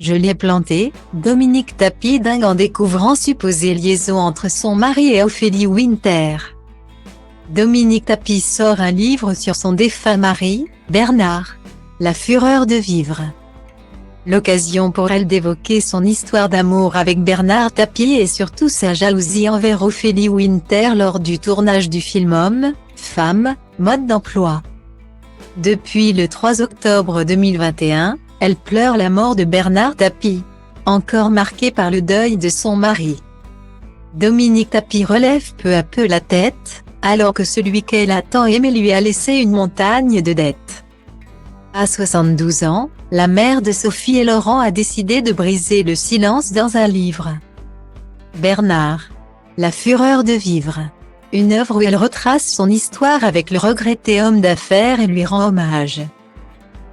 Je l'ai planté, Dominique Tapie dingue en découvrant supposée liaison entre son mari et Ophélie Winter. Dominique Tapie sort un livre sur son défunt mari, Bernard. La fureur de vivre. L'occasion pour elle d'évoquer son histoire d'amour avec Bernard Tapie et surtout sa jalousie envers Ophélie Winter lors du tournage du film Homme, Femme, Mode d'emploi. Depuis le 3 octobre 2021, elle pleure la mort de Bernard Tapie, encore marquée par le deuil de son mari. Dominique Tapie relève peu à peu la tête, alors que celui qu'elle a tant aimé lui a laissé une montagne de dettes. À 72 ans, la mère de Sophie et Laurent a décidé de briser le silence dans un livre. Bernard. La fureur de vivre. Une œuvre où elle retrace son histoire avec le regretté homme d'affaires et lui rend hommage.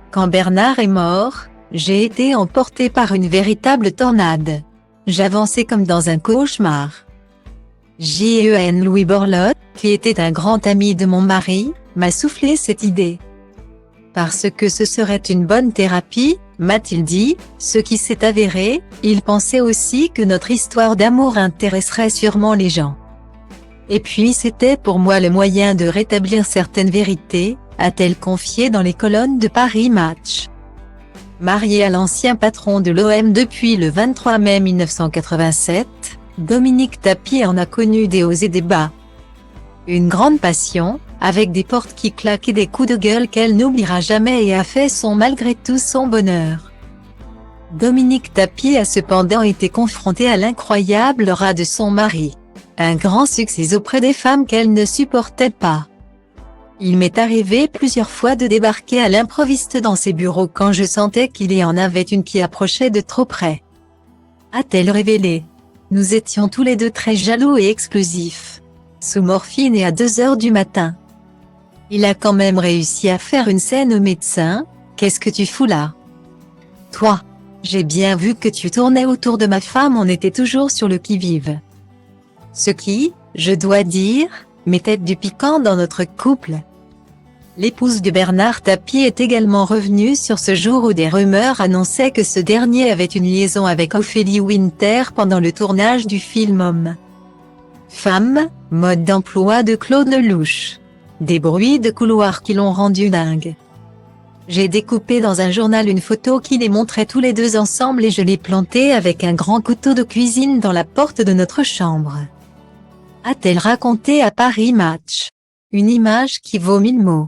Quand Bernard est mort, j'ai été emportée par une véritable tornade. J'avançais comme dans un cauchemar. J.E.N. Louis Borloo, qui était un grand ami de mon mari, m'a soufflé cette idée. Parce que ce serait une bonne thérapie, m'a-t-il dit, ce qui s'est avéré, il pensait aussi que notre histoire d'amour intéresserait sûrement les gens. Et puis c'était pour moi le moyen de rétablir certaines vérités, a-t-elle confié dans les colonnes de Paris Match. Mariée à l'ancien patron de l'OM depuis le 23 mai 1987, Dominique Tapie en a connu des hauts et des bas. Une grande passion, avec des portes qui claquent et des coups de gueule qu'elle n'oubliera jamais et a fait malgré tout son bonheur. Dominique Tapie a cependant été confrontée à l'incroyable rat de son mari. Un grand succès auprès des femmes qu'elle ne supportait pas. Il m'est arrivé plusieurs fois de débarquer à l'improviste dans ses bureaux quand je sentais qu'il y en avait une qui approchait de trop près. A-t-elle révélé. Nous étions tous les deux très jaloux et exclusifs. Sous morphine et à 2 heures du matin. Il a quand même réussi à faire une scène au médecin. Qu'est-ce que tu fous là? Toi. J'ai bien vu que tu tournais autour de ma femme, on était toujours sur le qui-vive. Ce qui, je dois dire, mettait du piquant dans notre couple. L'épouse de Bernard Tapie est également revenue sur ce jour où des rumeurs annonçaient que ce dernier avait une liaison avec Ophélie Winter pendant le tournage du film Homme. Femme, mode d'emploi de Claude Lelouch. Des bruits de couloir qui l'ont rendu dingue. J'ai découpé dans un journal une photo qui les montrait tous les deux ensemble et je l'ai plantée avec un grand couteau de cuisine dans la porte de notre chambre. A-t-elle raconté à Paris Match. Une image qui vaut 1000 mots.